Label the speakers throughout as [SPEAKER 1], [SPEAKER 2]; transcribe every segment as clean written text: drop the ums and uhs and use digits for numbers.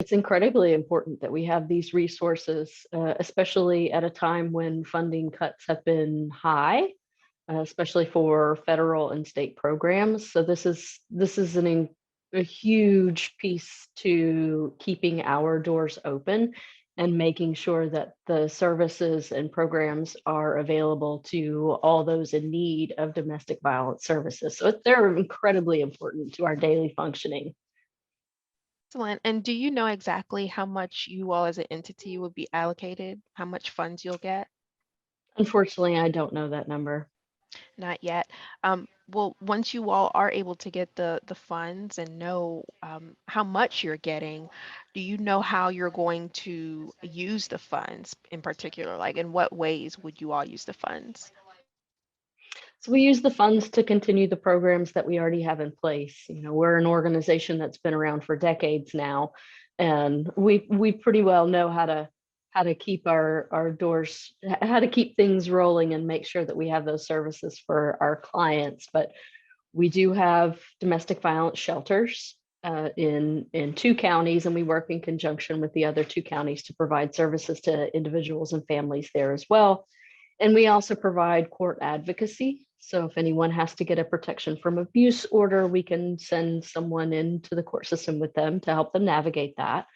[SPEAKER 1] It's incredibly important that we have these resources, especially at a time when funding cuts have been high, especially for federal and state programs. So a huge piece to keeping our doors open and making sure that the services and programs are available to all those in need of domestic violence services. So they're incredibly important to our daily functioning.
[SPEAKER 2] Excellent. And do you know exactly how much you all as an entity will be allocated, how much funds you'll get?
[SPEAKER 1] Unfortunately, I don't know that number.
[SPEAKER 2] Not yet. Well, once you all are able to get the funds and know how much you're getting, do you know how you're going to use the funds in particular? Like, in what ways would you all use the funds?
[SPEAKER 1] So we use the funds to continue the programs that we already have in place. You know, we're an organization that's been around for decades now, and we pretty well know how to keep our doors, how to keep things rolling and make sure that we have those services for our clients. But we do have domestic violence shelters in two counties, and we work in conjunction with the other two counties to provide services to individuals and families there as well. And we also provide court advocacy. So if anyone has to get a protection from abuse order, we can send someone into the court system with them to help them navigate that.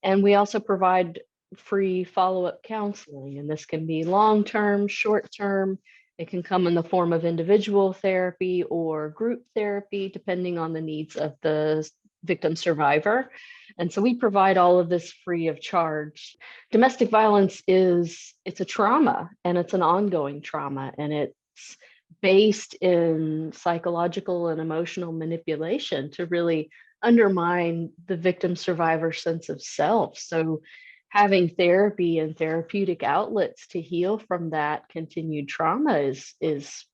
[SPEAKER 1] And we also provide free follow-up counseling, and this can be long-term, short-term. It can come in the form of individual therapy or group therapy, depending on the needs of the victim survivor. And so we provide all of this free of charge. Domestic violence it's a trauma, and it's an ongoing trauma, and it's based in psychological and emotional manipulation to really undermine the victim survivor sense of self. So having therapy and therapeutic outlets to heal from that continued trauma is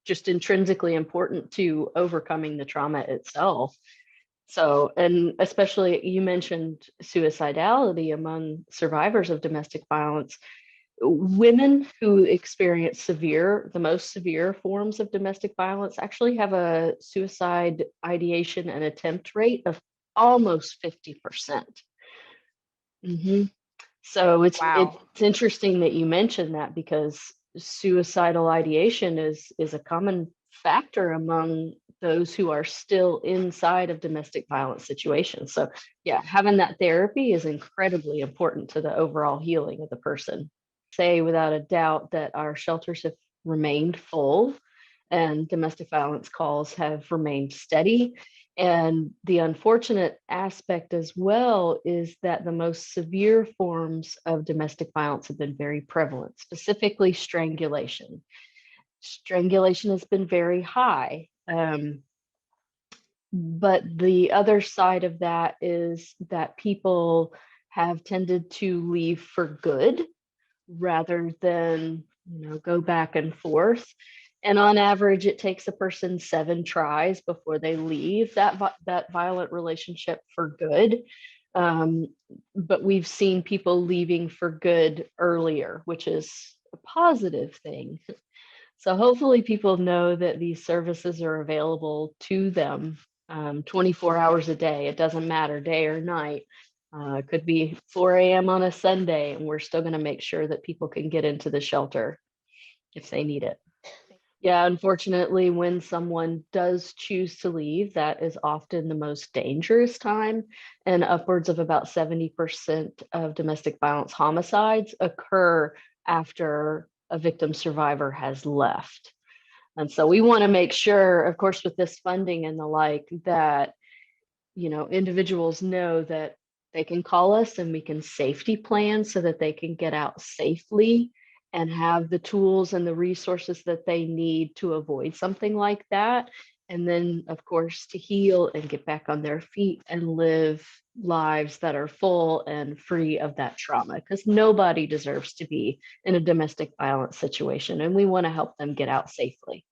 [SPEAKER 1] just intrinsically important to overcoming the trauma itself. So, and especially you mentioned suicidality among survivors of domestic violence. Women who experience the most severe forms of domestic violence actually have a suicide ideation and attempt rate of almost 50%. hmm So
[SPEAKER 2] Wow.
[SPEAKER 1] it's interesting that you mentioned that, because suicidal ideation is a common factor among those who are still inside of domestic violence situations. So yeah, having that therapy is incredibly important to the overall healing of the person. Say without a doubt that our shelters have remained full and domestic violence calls have remained steady. And the unfortunate aspect as well is that the most severe forms of domestic violence have been very prevalent, specifically strangulation. Strangulation has been very high. But the other side of that is that people have tended to leave for good rather than, go back and forth. And on average, it takes a person 7 tries before they leave that violent relationship for good. Um, but we've seen people leaving for good earlier, which is a positive thing. So hopefully people know that these services are available to them 24 hours a day. It doesn't matter day or night. It could be 4 a.m. on a Sunday, and we're still going to make sure that people can get into the shelter if they need it. Yeah, unfortunately, when someone does choose to leave, that is often the most dangerous time. And upwards of about 70% of domestic violence homicides occur after a victim survivor has left. And so we want to make sure, of course, with this funding and the like, that individuals know that they can call us and we can safety plan so that they can get out safely and have the tools and the resources that they need to avoid something like that. And then, of course, to heal and get back on their feet and live lives that are full and free of that trauma, because nobody deserves to be in a domestic violence situation. And we want to help them get out safely.